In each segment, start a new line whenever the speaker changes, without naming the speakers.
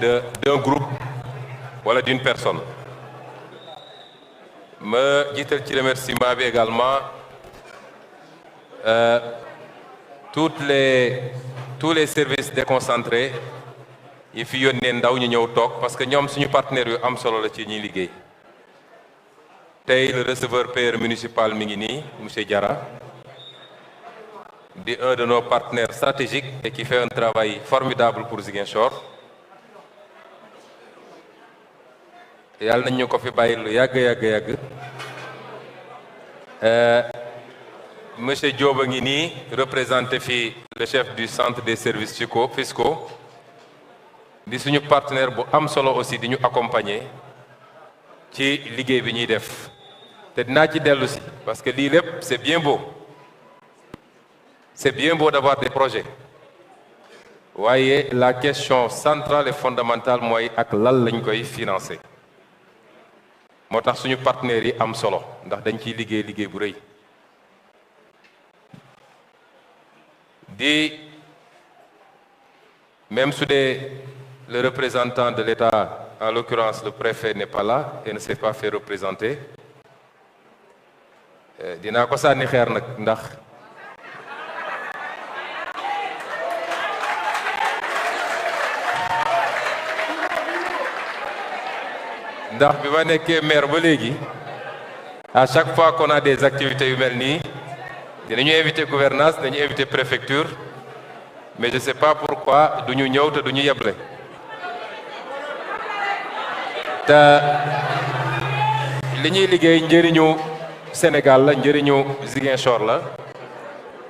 d'un groupe wala d'une personne. ma jiital ci remerciement bi également tous les services déconcentrés yi fi yónnee ndaw ñu ñëw toog parce que ñoom suñu partenaires yu am solo la ci ñuy liggéey. tey le receveur payeur municipal mi ngi nii monsieur Diarra di un de nos partenaires stratégiques et qui fait un travail formidable pour Ziguinchor. yàlla nañ ñu ko fi bàyyi lu yàgg. Monsieur Diop a ngi nii représenté fi le chef du centre des services fiscaux di suñu partenaire bu am solo aussi di ñu accompagner ci liggéey bi ñuy def te dinaa ci dellu si parce que lii lépp c'est bien beau d'avoir des projets waaye la question centrale et fondamentale mooy ak lan lañ koy financer moo tax suñu partenaires yi am solo ndax dañ ciy liggéey bu rëy di même su dee le représentant de l'État, en l'occurrence le préfet n'est pas là et ne s'est pas fait représenter dinaa ko sànni xeer nag ndax bi ma nekkee maire ba léegi à chaque fois qu'on a des activités yu mel nii dinañu invité gouvernance dañu invité préfecture mais je sais pas pourquoi duñu ñëw te duñu yeble te li ñuy liggéey njëriñu Sénégal la njëriñu Ziguinchor la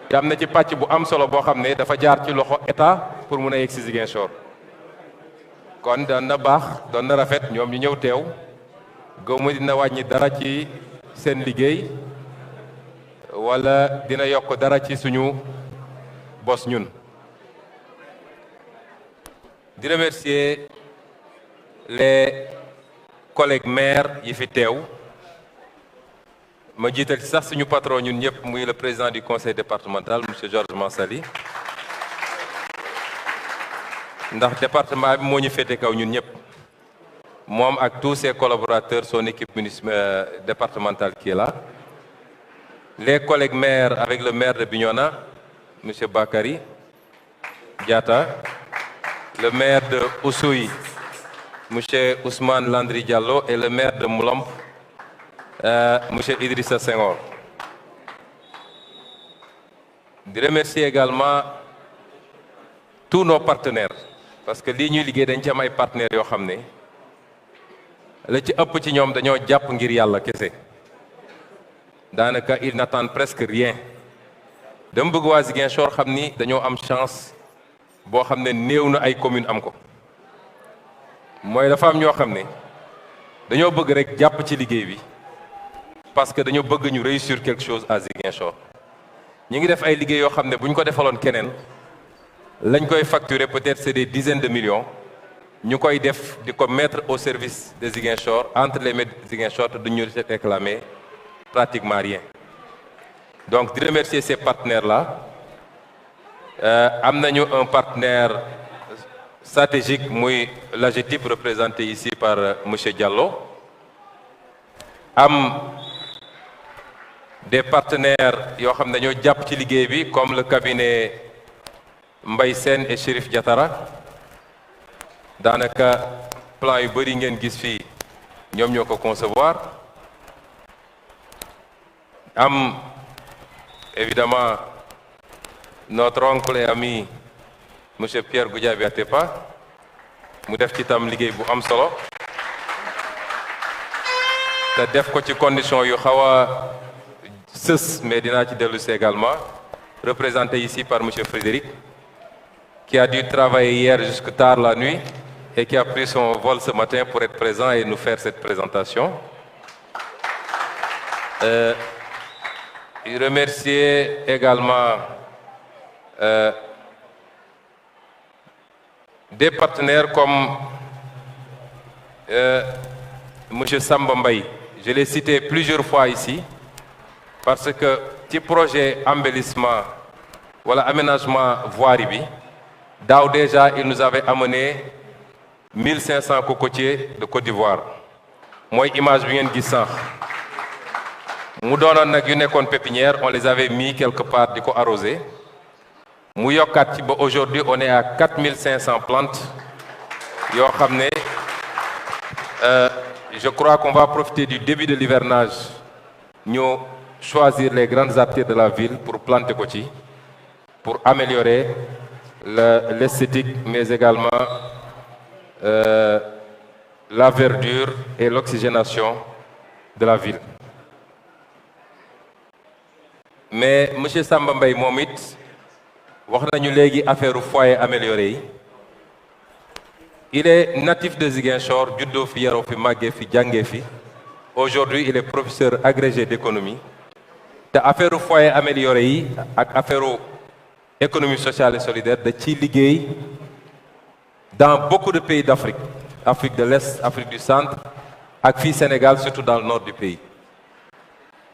te am na ci pàcc bu am solo boo xam ne dafa jaar ci loxo état pour mun a yegg si Ziguinchor kon doon na baax doon na rafet ñoom ñu ñëw teew gëwma dina wàññi dara ci seen liggéey wala dina yokk dara ci suñu bos ñun di remercier les collègues maires yi fi teew ma jiital ci sax suñu patron ñun ñëpp muy le président du conseil départemental monsieur Georges Mansali ndax département bi moo ñu féete kaw ñun ñëpp moom ak tous ses collaborateurs son équipe départementale qui est là les collègues maires avec le maire de Bignona monsieur Bakary Diatta le maire de Oussouye monsieur Ousmane Landry Diallo et le maire de Moulamp monsieur Idrissa Senghor. di remercier également tous nos partenaires parce que lii ñuy liggéey dañ ci am ay partenaires yoo xam ne la ci ëpp ci ñoom dañoo jàpp ngir yàlla kese daanaka ils n'attendent presque rien dama bëgg waa Ziguinchor xam ni dañoo am chance boo xam ne néew na ay commune am ko mooy dafa am ñoo xam ne dañoo bëgg rek jàpp ci liggéey bi parce que dañoo bëgg ñu réussir quelque chose à Ziguinchor ñi ngi def ay liggéey yoo xam ne bu ñu ko defaloon keneen lañ koy facturer peut-être c'est des dizaines de millions ñu koy def di ko mettre au service de Ziguinchor entre les mains de Ziguinchor te duñu réclamer pratiquement rien donc di remercier ces partenaires-là am nañu un partenaire stratégique muy l'AGETIP représenté ici par monsieur Diallo am des partenaires yoo xam ne dañoo jàpp ci liggéey bi comme le cabinet Mbaye Sène et Chérif Diatara daanaka plan yu bëri ngeen gis fii ñoom ñoo ko concevoir am évidemment notre oncle et ami monsieur Pierre Goudiaby Atepa mu def ci tam liggéey bu am solo te def ko ci condition yu xaw a sës mais dinaa ci dellu si également représenté ici par monsieur Frédéric qui a dû travailler hier jusque tard la nuit et qui a pris son vol ce matin pour être présent et nous faire cette présentation. Remercier également des partenaires comme monsieur Samba Mbaye. Je l'ai cité plusieurs fois ici parce que ci projet embellissement wala aménagement voirie bi daaw déjà il nous avait amené 1500 cocotiers de Côte d'Ivoire mooy image bi ngeen gis sànq mu doonoon nag yu nekkoon pépinière, on les avait mis quelque part di ko arroser mu yokkaat ci ba aujourd'hui on est à 4500 plantes yoo xam ne je crois qu'on va profiter du début de l'hivernage ñu choisir les grandes artères de la ville pour planter ko ci pour améliorer l'esthétique mais également la verdure et l'oxygénation de la ville. Mais monsieur Samba Mbaye moom it wax nañu léegi affaire foyer amélioré yi. Il est natif de Ziguinchor, juddoo fi yaroo fi màggee fi jàngee fi. Aujourd'hui il est professeur agrégé d'économie. te affaire foyer amélioré yi ak affaire économie sociale et solidaire da ciy liggéey dans beaucoup de pays d'Afrique, Afrique de l'Est, Afrique du Centre ak fii Sénégal, surtout dans le nord du pays.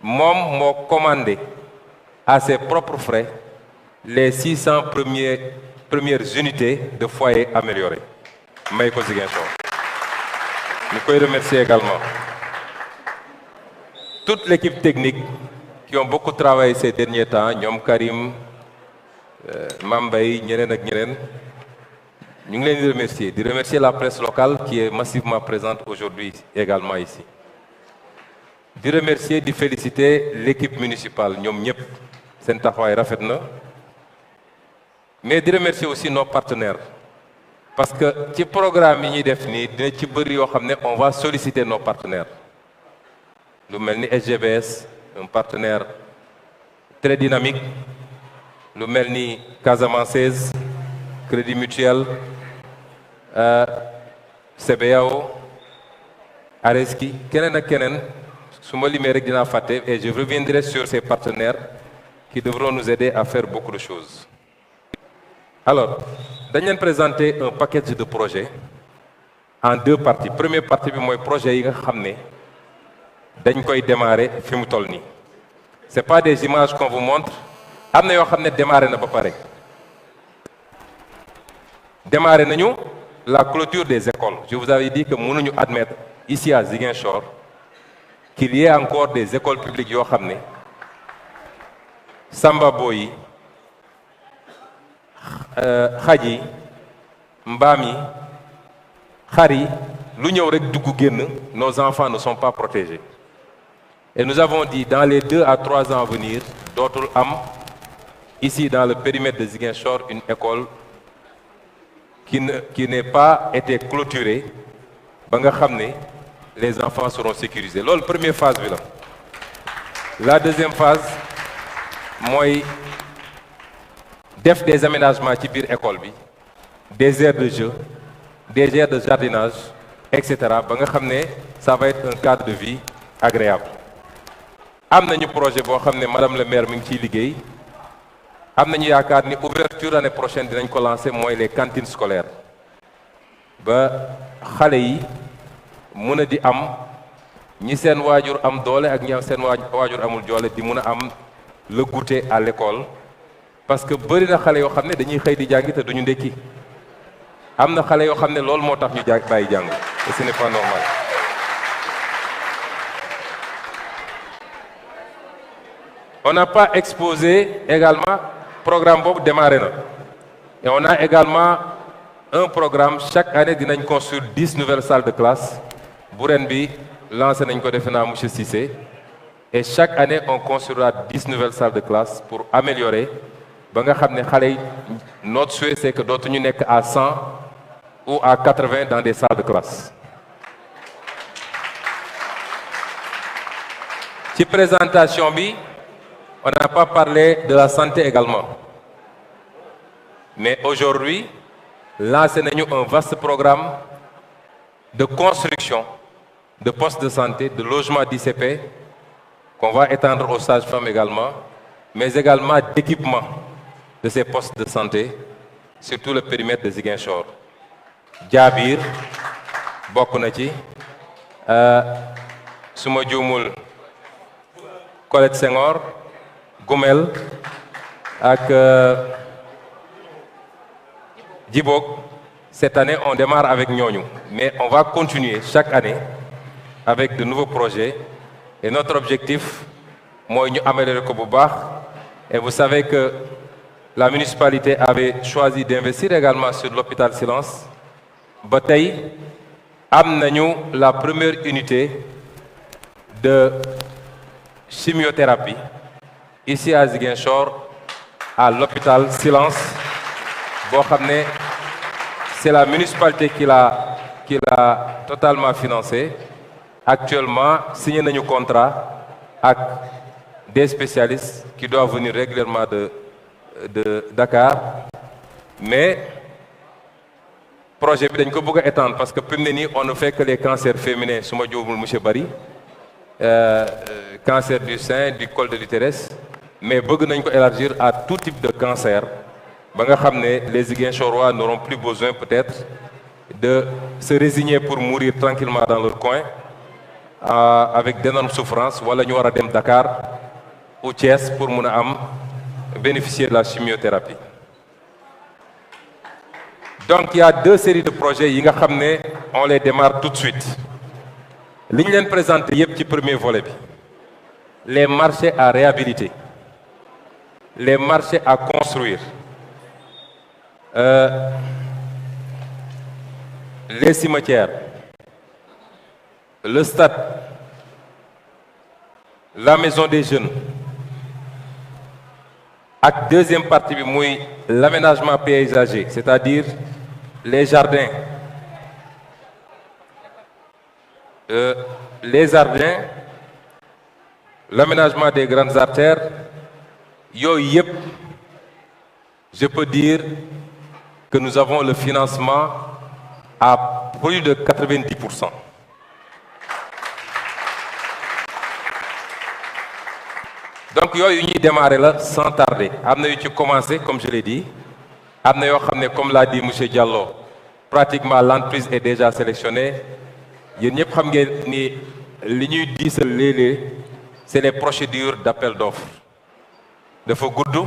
Moom moo commandé à ses propres frais les 600 premières unités de foyer amélioré may ko Ziguinchor. Ñu koy remercier également toute l'équipe technique qui ont beaucoup travaillé ces derniers temps, ñoom Karim, Mambay, ñeneen ak ñeneen. Ñu ngi leen di remercier la presse locale qui est massivement présente aujourd'hui également ici. Di remercier, di féliciter l'équipe municipale, ñoom ñëpp seen taxawaay rafet na. Mais di remercier aussi nos partenaires. Parce que ci programme yi ñuy def nii dina ci bëri yoo xam ne on va solliciter nos partenaires. Lu mel ni SGBS, un partenaire très dynamique. Lu mel ni Casamançaise, Crédit Mutuel, CBAO, Areski, keneen ak keneen su ma limee rek dinaa fàtte et je reviendrai sur ces partenaires qui devront nous aider à faire beaucoup de choses. Alors, dañ leen présenter un package de projets en deux parties. Première partie bi mooy projet yi nga xam ne dañ koy démarrer fi mu toll nii. C'est pas des images qu'on vous montre, am na yoo xam ne démarrer na ba pare. Démarrer nañu la clôture des écoles. Je vous avais dit que mënuñu admettre ici à Ziguinchor qu'il y ait encore des écoles publiques yoo xam ne Samba Boy yi xaj yi mbaam yi xar yi lu ñëw rek dugg génn, nos enfants ne sont pas protégés. Et nous avons dit dans les 2 à 3 ans à venir dootul am ici dans le périmètre de Ziguinchor une école qui n'ait pas été clôturée ba nga xam ne les enfants seront sécurisés. Loolu première phase bi la. La deuxième phase mooy def des aménagements ci biir école bi, des aires de jeu, des aires de jardinage, etc. ba nga xam ne ça va être un cadre de vie agréable. Am nañu projet boo xam ne madame le maire mi ngi ciy liggéey. Am nañu yaakaar ni ouverture l'année prochaine dinañ ko lancer mooy les cantines scolaires ba xale yi mën a di am ñi seen waajur am doole ak ñi seen waajur amul doole di mën a am le goûter à l'école. Parce que bëri na xale yoo xam ne dañuy xëy di jàngi te duñu ndekki. Am na xale yoo xam ne loolu moo tax ñu bàyyi jàng et ce n'est pas normal. On n'a pas exposé également programme boobu démarré na et on a également un programme chaque année dinañ construire 10 nouvelles salles de classe bu ren bi lancé nañ ko defe naa monsieur Cissé et chaque année on construira 10 nouvelles salles de classe pour améliorer ba nga xam ne xale yi notre souhait c'est que dootuñu nekk à 100 ou à 80 dans des salles de classe. Ci présentation bi on n'a pas parlé de la santé également. Mais aujourd'hui, lancé nañu un vaste programme de construction de postes de santé, de logements d'ICP, qu'on va étendre aux sages-femmes également, mais également d'équipement de ces postes de santé sur tout le périmètre de Ziguinchor. Diabir, bokk na ci, suma juumul Colette Senghor, Goumel ak Djibok Cette année, on démarre avec ñooñu, mais on va continuer chaque année avec de nouveaux projets. Et notre objectif, mooy ñu améliorer ko bu baax. Et vous savez que la municipalité avait choisi d'investir également sur l'hôpital Silence. Ba tey am nañu la première unité de chimiothérapie ici à Ziguinchor, à l'hôpital Silence, boo xam ne c'est la municipalité qui l'a totalement financé. Actuellement, signé nañu contrat ak des spécialistes qui doivent venir régulièrement de Dakar. Mais projet bi dañ ko bëgg a étendre parce que fi mu ne nii on ne fait que les cancers féminins su ma juumul monsieur Barry, cancer du sein, du col de l'utérus, mais bëgg nañ ko élargir à tout type de cancer ba nga xam ne les Ziguinchorois n'auront plus besoin peut-être de se résigner pour mourir tranquillement dans leur coin avec d'énormes souffrances, wala ñu war a dem Dakar ou Thiès pour mun a bénéficier de la chimiothérapie. Donc il y a deux séries de projets yi nga xam ne on les démarre tout de suite. Li ñu leen présenté yépp ci premier volet bi, les marchés à réhabiliter, les marchés à construire, les cimetières, le stade, la maison des jeunes, ak deuxième partie bi muy l'aménagement paysager, c'est-à-dire les jardins, l'aménagement des grandes artères. Yooyu yëpp, je peux dire que nous avons le financement à plus de 90%. Donc yooyu ñuy démarrer la sans tarder. Am na yu ci commencé comme je l'ai dit, am na yoo xam ne comme l'a dit monsieur Diallo, pratiquement l'entreprise est déjà sélectionnée. Yéen ñëpp xam ngeen ni li ñuy diisal léeg-léeg c'est les procédures d'appel d'offres. Dafa gudd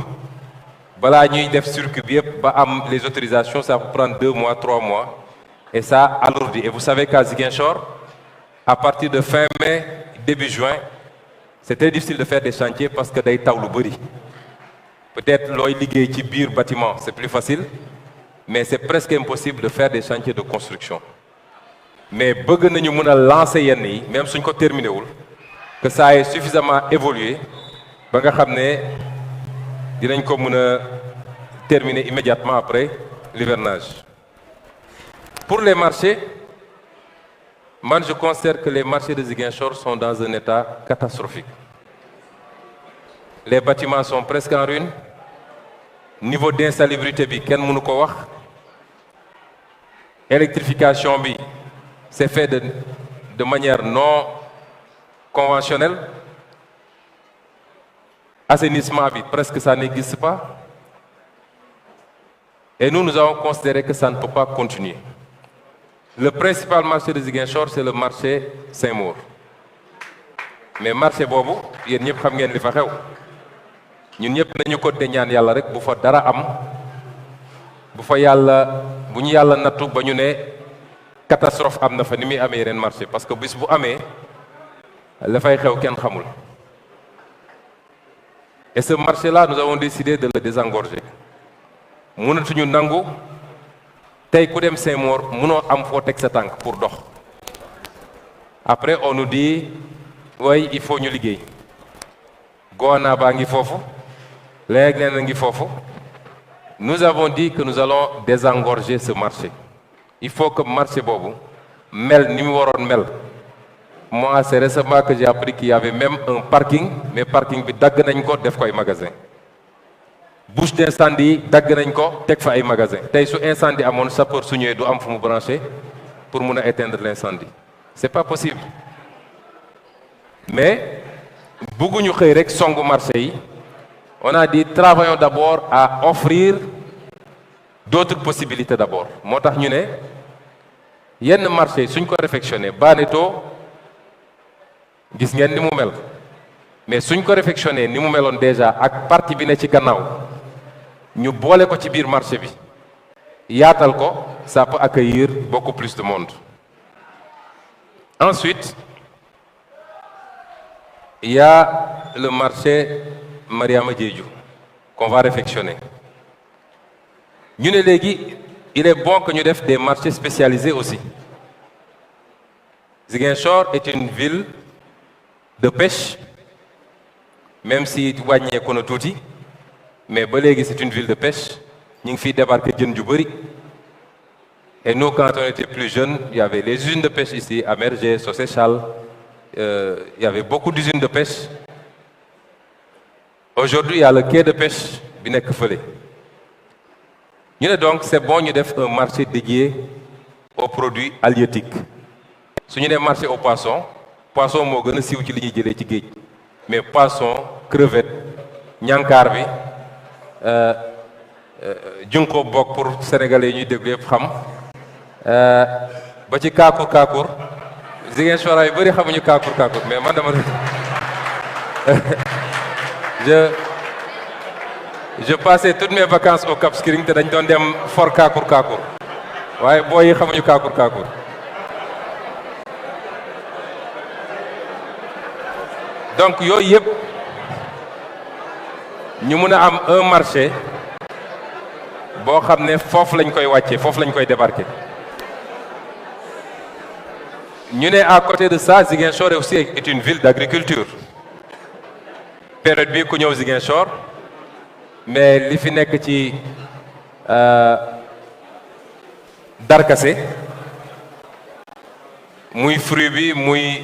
balaa ñuy def circuit bi yëpp ba am les autorisations, ça peut prendre 2 mois 3 mois et ça alourdit. Et vous savez qu'à Ziguinchor, à partir de fin mai début juin, c'est très difficile de faire des chantiers parce que day taw lu bari. Peut-être looy liggéey ci biir bâtiment c'est plus facile, mais c'est presque impossible de faire des chantiers de construction. Mais bëgg nañu mën a lancer yenn yi même suñ ko terminé wul, que ça ait suffisamment évolué ba nga xam ne dinañ ko mën a terminer immédiatement après l'hivernage. Pour les marchés, man je considère que les marchés de Ziguinchor sont dans un état catastrophique. Les bâtiments sont presque en ruine. Niveau d'insalubrité bi kenn mënu ko wax. Électrification bi c'est fait de manière non conventionnelle. Assainissement bi presque ça n'existe pas. Et nous avons considéré que ça ne peut pas continuer. Le principal marché de Ziguinchor, c'est le marché Saint-Maur. Mais marché boobu yéen ñëpp xam ngeen li fa xew. Ñun ñëpp nañu ko de ñaan yàlla rek bu fa dara am, bu ñu yàlla nattu ba ñu ne catastrophe am na fa ni muy amee yeneen marché, parce que bis bu amee la fay xew kenn xamul. Et ce marché-là, nous avons décidé de le désengorger. Mënatuñu nangu tey ku dem Saint-Maur mënoo am foo teg sa tànk pour dox. Après on nous dit oui il faut ñu liggéey. Goana baa ngi foofu, léegi nee na ngi foofu. Nous avons dit que nous allons désengorger ce marché. Il faut que marché boobu mel ni mu waroon mel. Moi c'est récemment que j'ai appris qu'il y avait même un parking, mais parking bi dagg nañ ko def ko ay magasin. Bouche d'incendie dagg nañ ko teg fa ay magasin. Tey su incendie amoon sapeur su ñëwee du am fu mu branché pour mun a éteindre l'incendie. C'est pas possible. Mais bëgguñu xëy rek songu marché yi. On a dit travaillons d'abord à offrir d'autres possibilités d'abord. Moo tax ñu ne yenn marché suñ ko réfectionné Baneto gis ngeen ni mu mel, mais suñ ko réfectionné ni mu meloon déjà ak partie bi ne ci gannaaw ñu boole ko ci biir marché bi, yaatal ko, ça peut accueillir beaucoup plus de monde. Ensuite, il y a le marché Mariama Diédhiou qu'on va réfectionner. Ñu ne léegi il est bon que ñu def des marchés spécialisés aussi. Ziguinchor est une ville de pêche, même si wàññeeku na tuuti, mais ba léegi c'est une ville de pêche. ñu ngi fiy débarquer jën ju bëri. Et nous, quand on était plus jeunes, il y avait les usines de pêche ici, à Mergé, Socéchal, il y avait beaucoup d'usines de pêche. Aujourd'hui, il y a le quai de pêche bi nekk fële. ñu ne donc c'est bon ñu def un marché dédié aux produits halieutiques. su ñu nee marché aux poissons, poisson moo gën a siiw ci li ñuy jëlee ci géej, mais poisson, crevette, ñànkaar bi, junko bokk pour sénégalais yi ñuy déglu yëpp xam, ba ci kaakur Ziguinchor yu bëri xamuñu kaakur mais man dama je passais toutes mes vacances au Cap Skirring te dañ doon dem for kaakur waaye booy yi xamuñu kaakur donc yooyu yëpp ñu mun a am un marché boo xam ne foofu lañ koy wàccee, foofu lañ koy débarquer. ñu ne à côté de ça, Ziguinchor aussi est une ville d'agriculture. Période bi ku ñëw Ziguinchor, mais li fi nekk ci darkase, muy fruit bi muy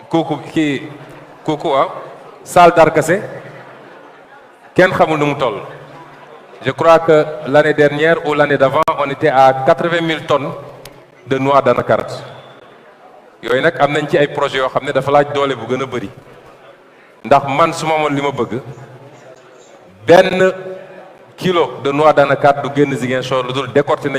kooku waaw saal darkase kenn xamul nu mu toll. Je crois que l'année dernière ou l'année d'avant, on était à 80 000 tonnes de noix d'anacarde. yooyu nag am nañ ci ay projets yoo xam ne dafa laaj doole bu gën a bëri. ndax man su ma amoon li ma bëgg, benn kilo de noix d'anacarde du génn Ziguinchor lu dul décortiquer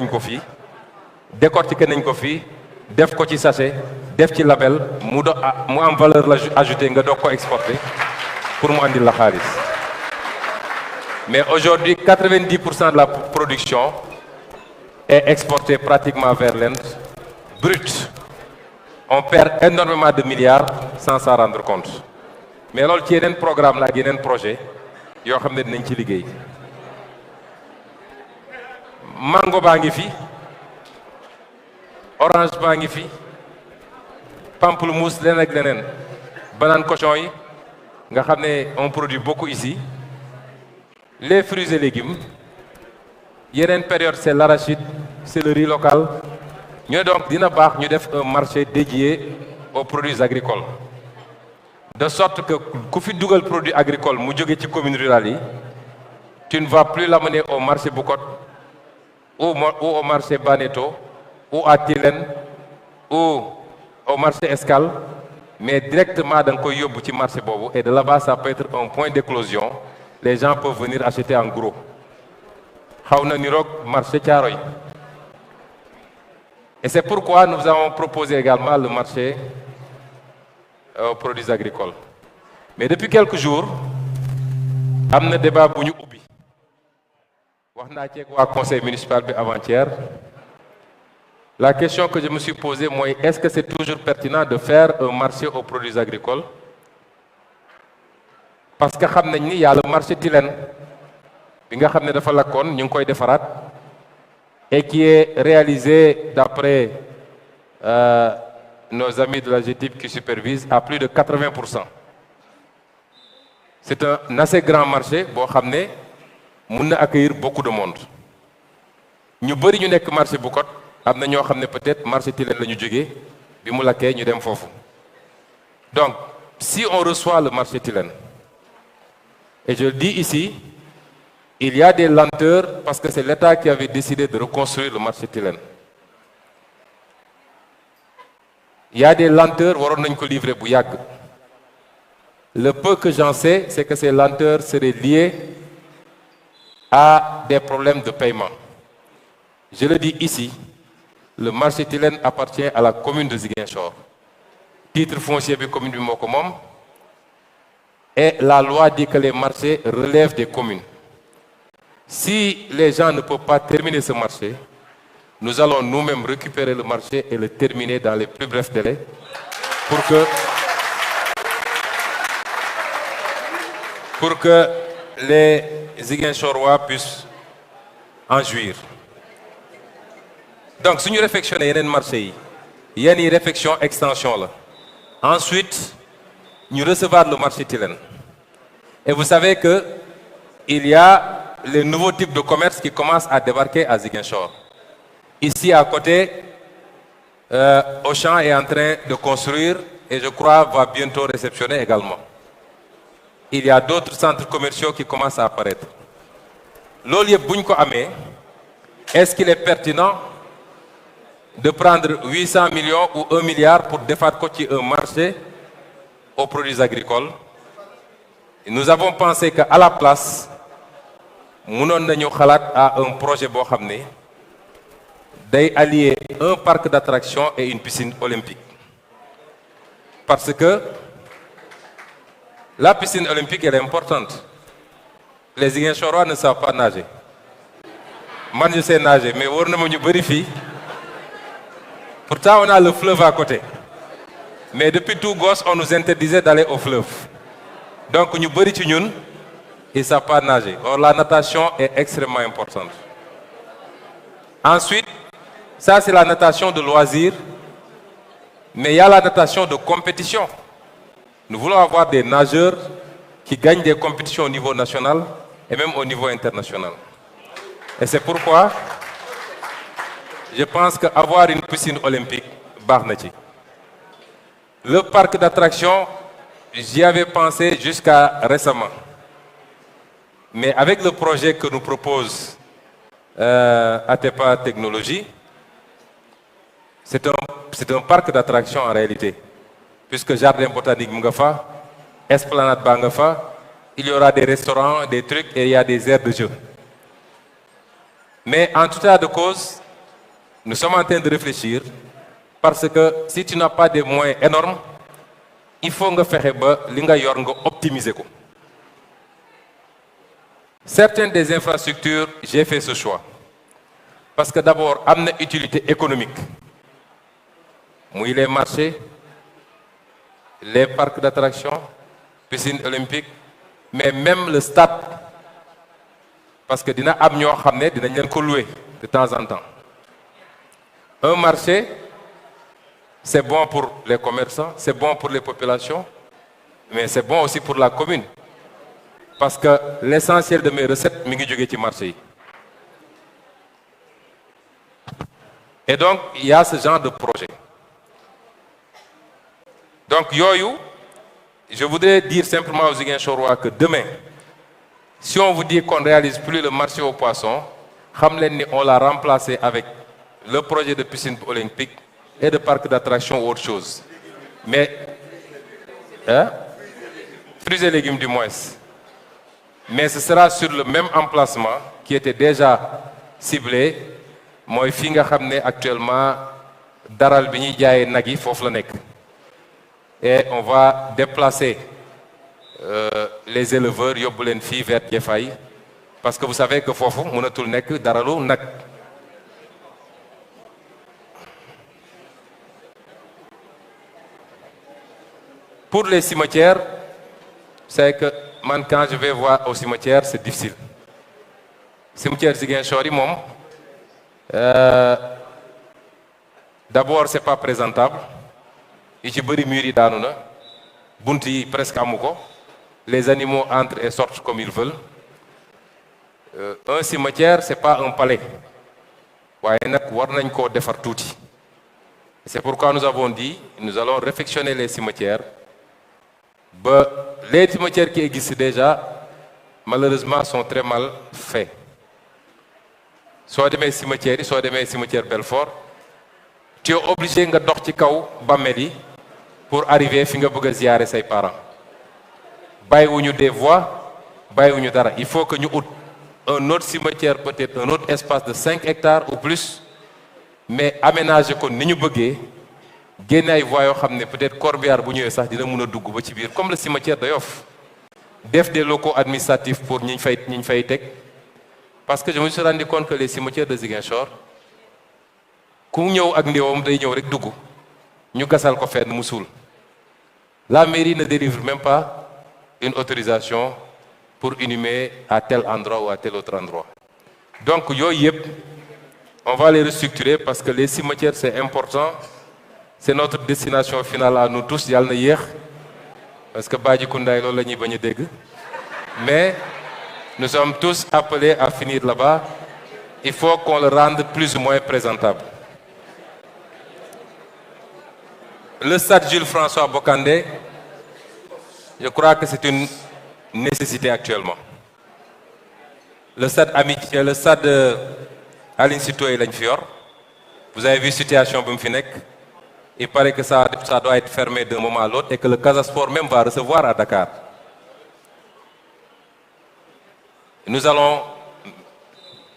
nañ ko fii, def ko ci sachet, def ci label, mu am valeur ajoutée nga doog ko exporter pour mu andil la xaalis. Mais aujourd'hui, 90% de la production est exportée pratiquement vers l'Inde, brut. On perd énormément de milliards sans s'en rendre compte. Mais loolu ci yeneen programme la ak yeneen projet yoo xam ne dinañ ci liggéey. Mango baa ngi fi, orange baa ngi fi, pamplemousse leneen ak leneen, banane cochon yi nga xam ne on produit beaucoup ici. Les fruits et légumes, yeneen période c'est l'arachide, c'est le riz local. ñu ne donc dina baax ñu def un marché dédié aux produits agricoles, de sorte que ku fi dugal produit agricole mu jóge ci commune rurale yi, tu ne vas plus l'amener au marché Boucotte ou au marché Baneto ou à Tilène ou au marché Escale, mais directement da nga koy yóbbu ci marché boobu, et de là-bas ça peut être un point d'éclosion. Les gens peuvent venir acheter en gros. xaw na niroog marché Thiaroye. Et c'est pourquoi nous avons proposé également le marché aux produits agricoles. Mais depuis quelques jours am na débat bu ñu ubbi, wax naa ci ak waa conseil municipal bi avant-hier. La question que je me suis posée mooy, est-ce que c'est toujours pertinent de faire un marché aux produits agricoles? Parce que xam nañ ni y a le marché Tilène bi nga xam ne dafa lakkoon, ñu ngi koy defaraat, et qui est réalisé d'après nos amis de la GETIP qui supervisent à plus de 80%. C'est un assez grand marché boo xam ne mun na accueillir beaucoup de monde. ñu bëri ñu nekk marché Boucotte, am na ñoo xam ne peut-être marché Tilène la ñu jógee, bi mu lakkee ñu dem foofu. Donc si on reçoit le marché Tilène, et je le dis ici, il y a des lenteurs parce que c'est l'État qui avait décidé de reconstruire le marché Tilène. Il y a des lenteurs, waroon nañ ko livrer bu yàgg. Le peu que j'en sais, c'est que ces lenteurs seraient liées à des problèmes de paiement. Je le dis ici, le marché Tilène appartient à la commune de Ziguinchor. Titre foncier bi commune bi moo ko moom. Et la loi dit que les marchés relèvent des communes. Si les gens ne peuvent pas terminer ce marché, nous allons nous-mêmes récupérer le marché et le terminer dans les plus brefs délais pour que les Ziguinchorois puissent en jouir. Donc, si nous réfléchissons à marché, il y a une réflexion extension là. Ensuite, nous recevons le marché Tilène. Et vous savez que il y a les nouveaux types de commerce qui commencent à débarquer à Ziguinchor. Ici à côté, Auchan est en train de construire et je crois va bientôt réceptionner également. Il y a d'autres centres commerciaux qui commencent à apparaître. L'olive Bunko Amé, est-ce qu'il est pertinent de prendre 800 millions ou 1 milliard pour défaire un marché aux produits agricoles? Et nous avons pensé qu'à la place, nous avons à un projet d'allier un parc d'attractions et une piscine olympique. Parce que la piscine olympique elle est importante. Les Ziguinchorois ne savent pas nager. Moi je sais nager, mais on ne vérifie. Pourtant on a le fleuve à côté. Mais depuis tout gosse, on nous interdisait d'aller au fleuve. Donc nous ils ne savent pas nager. Or la natation est extrêmement importante. Ensuite, ça c'est la natation de loisir, mais il y a la natation de compétition. Nous voulons avoir des nageurs qui gagnent des compétitions au niveau national et même au niveau international. Et c'est pourquoi je pense qu'avoir une piscine olympique, Barnati. Le parc d'attractions, j'y avais pensé jusqu'à récemment. Mais avec le projet que nous propose Atepa Technologies, c'est un parc d'attractions en réalité. Puisque Jardin Botanique Mungafa, Esplanade Bangafa, il y aura des restaurants, des trucs et il y a des aires de jeu. Mais en tout état de cause, nous sommes en train de réfléchir parce que si tu n'as pas des moyens énormes, il faut optimiser. Certaines des infrastructures, j'ai fait ce choix. Parce que d'abord, il y a une utilité économique. Les marchés, les parcs d'attractions, piscines olympiques, mais même le stade. Parce que dina am ñoo xamné dinañ leen ko louer de temps en temps. Un marché, c'est bon pour les commerçants, c'est bon pour les populations, mais c'est bon aussi pour la commune. Parce que l'essentiel de mes recettes mi ngi jóge ci marché. Et donc, il y a ce genre de projet. Donc, je voudrais dire simplement aux Ziguinchorois que demain, si on vous dit qu'on ne réalise plus le marché aux poissons, on l'a remplacé avec le projet de piscine olympique et de parc d'attractions ou autre chose. Mais, fruits et légumes du moins. Mais ce sera sur le même emplacement qui était déjà ciblé. Moi, fi nga xamné actuellement daral bi ñuy jaayé nag yi fofu la nek. Et on va déplacer les éleveurs yóbbu leen fii vers Diefaye parce que vous savez que fofu mënatul nek daralu nag. Pour les cimetières, c'est que man, quand je vais voir au cimetière, c'est difficile. Cimetière Ziguinchor yi moom d'abord c'est pas présentable. yi ci bëri mur yi daanu na bunt yi presque amu ko. Les animaux entrent et sortent comme ils veulent. Un cimetière c'est pas un palais. waaye nag war nañ koo defar tuuti. C'est pourquoi nous avons dit nous allons réfectionner les cimetières. Les cimetières qui existent déjà, malheureusement, sont très mal faits. Soit des cimetières, soit des cimetières Belfort, tu es obligé de dox ci kaw bàmmeel pour arriver fi nga bëgg ziyarer ses parents. Bàyyiwuñu des voies, bàyyiwuñu dara. Il faut que nous ayons un autre cimetière, peut-être un autre espace de 5 hectares ou plus, mais aménager ko ni ñu bëggee. génne ay voies yoo xam ne peut-être corbillard bu ñëwee sax dina mën a dugg ba ci biir comme le cimetière de Yoff def des locaux administratifs pour ñi fay teg parce que je me suis rendu compte que les cimetières de Ziguinchor ku ñëw ak ndéwam day ñëw rek dugg ñu gasal ko fenn mu suul la mairie ne délivre même pas une autorisation pour inhumer à tel endroit ou à tel autre endroit. Donc yooyu yëpp on va les restructurer parce que les cimetières c'est important, c'est notre destination finale à nous tous, yàlla na yéex parce que Badji Koundaay loolu la ñuy bañ a dégg, mais nous sommes tous appelés à finir là-bas. Il faut qu'on le rende plus ou moins présentable. Le stade Jules François Bocandé, je crois que c'est une nécessité actuellement. Le stade Amitié, le stade Aline Sitoé lañ fi yor. Vous avez vu situation bi mu fi nekk. Il paraît que ça doit être fermé d'un moment à l'autre et que le Casa Sport même va recevoir à Dakar. Nous allons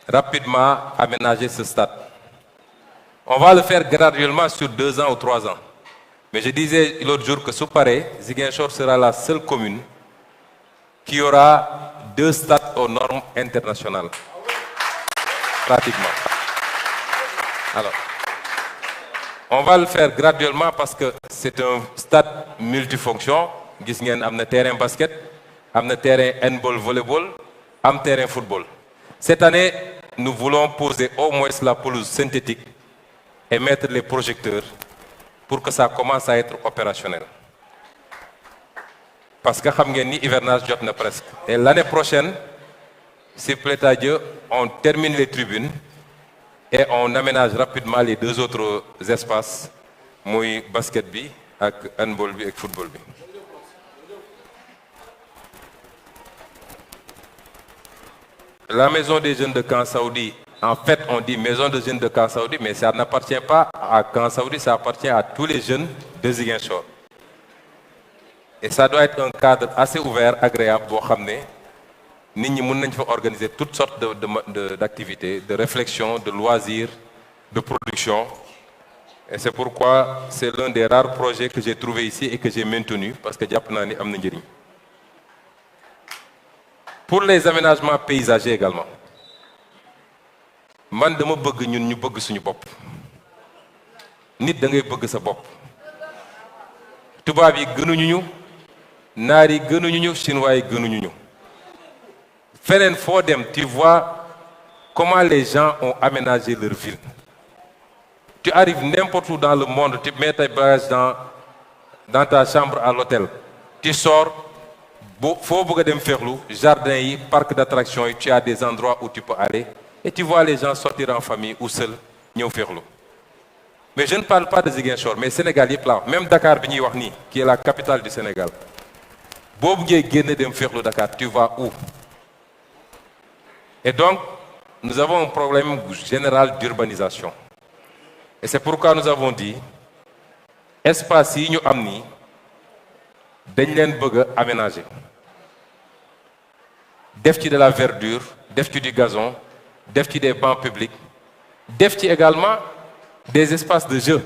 rapidement aménager ce stade. On va le faire graduellement sur 2 ans ou 3 ans. Mais je disais l'autre jour que su paree, Ziguinchor sera la seule commune qui aura 2 stades aux normes internationales. Pratiquement. Alors, on va le faire graduellement parce que c'est un stade multifonction. Gis ngeen am na terrain basket, am na terrain handball, volleyball, am terrain football. Cette année, nous voulons poser au moins la pelouse synthétique et mettre les projecteurs pour que ça commence à être opérationnel. Parce que xam ngeen ni hivernage jot na presque. Et l'année prochaine, s'il plaît à Dieu, on termine les tribunes et on aménage rapidement les 2 autres espaces, muy basket bi ak handball bi ak football bi. La maison des jeunes de Camp Saoudi, en fait on dit maison des jeunes de Camp Saoudi, mais ça n'appartient pas à Camp Saoudi, ça appartient à tous les jeunes de Ziguinchor. Et ça doit être un cadre assez ouvert, agréable, boo xam ne nit ñi mën nañ fa organiser toutes sortes d'activités, de réflexion, de loisirs, de production. Et c'est pourquoi c'est l'un des rares projets que j'ai trouvé ici et que j'ai maintenu parce que jàpp naa ni am na njëriñ. Pour les aménagements paysagers également, man dama bëgg ñun ñu bëgg suñu bopp. Nit da ngay bëgg sa bopp. Tubaab yi gënuñu ñu, naar yi gënuñu ñu, chinois yi gënuñu ñu. Feneen foo dem, tu vois comment les gens ont aménagé leur ville. Tu arrives n'importe où dans le monde, tu mets tes bagages dans ta chambre à l'hôtel. Tu sors, faut bëgg a dem féexlu, jardin yi, parc d'attractions yi, tu as des endroits où tu peux aller et tu vois les gens sortir en famille ou seuls ñëw féexlu. Mais je ne parle pas de Ziguinchor, mais Sénégal yëpp la, même Dakar bi ñuy wax nii, qui est la capitale du Sénégal. Boobu ngay génn dem féexlu Dakar, tu vas où? Et donc, nous avons un problème général d'urbanisation. Et c'est pourquoi nous avons dit, espace yi ñu am nii dañ leen bëgg a aménager. Def ci de la verdure, def ci du gazon, def ci des bancs publics, def ci également des espaces de jeu.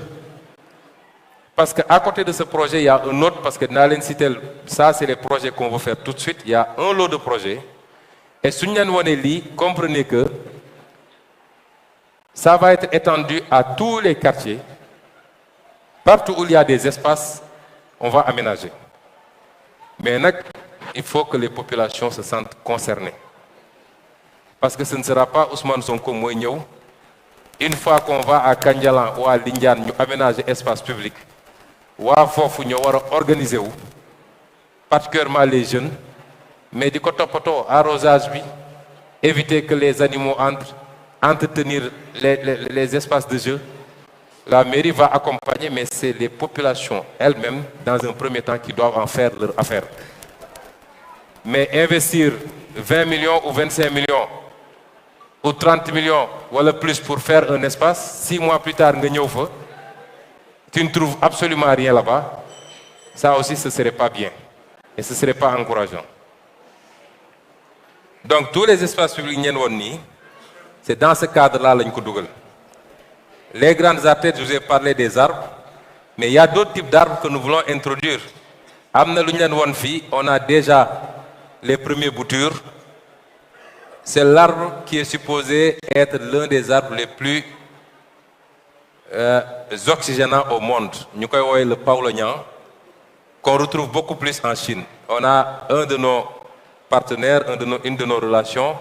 Parce qu'à côté de ce projet, il y a un autre, parce que dans l'Incitel, ça c'est les projets qu'on veut faire tout de suite, il y a un lot de projets. Et si nous avons comprenez que ça va être étendu à tous les quartiers. Partout où il y a des espaces, on va aménager. Mais il faut que les populations se sentent concernées. Parce que ce ne sera pas Ousmane Sonko mooy ñëw. Une fois qu'on va à Kandialan ou à Lindiane, ñu aménager espace public. Waa foofu ñu war a organiser wu, particulièrement les jeunes, mais di ko toppatoo arrosage bi, éviter que les animaux entrent, entretenir les espaces de jeu. La mairie va accompagner, mais c'est les populations elles-mêmes, dans un premier temps, qui doivent en faire leur affaire. Mais investir 20 millions ou 25 millions ou 30 millions ou le plus pour faire un espace, 6 mois plus tard, tu ne trouves absolument rien là-bas, ça aussi ce ne serait pas bien et ce ne serait pas encourageant. Donc tous les espaces publics, c'est dans ce cadre-là que nous avons. Les grandes artères, je vous ai parlé des arbres, mais il y a d'autres types d'arbres que nous voulons introduire. On a déjà les premières boutures. C'est l'arbre qui est supposé être l'un des arbres les plus oxygénants au monde. Nous avons le paulownian, qu'on retrouve beaucoup plus en Chine. On a un de nos partenaires, une de nos relations,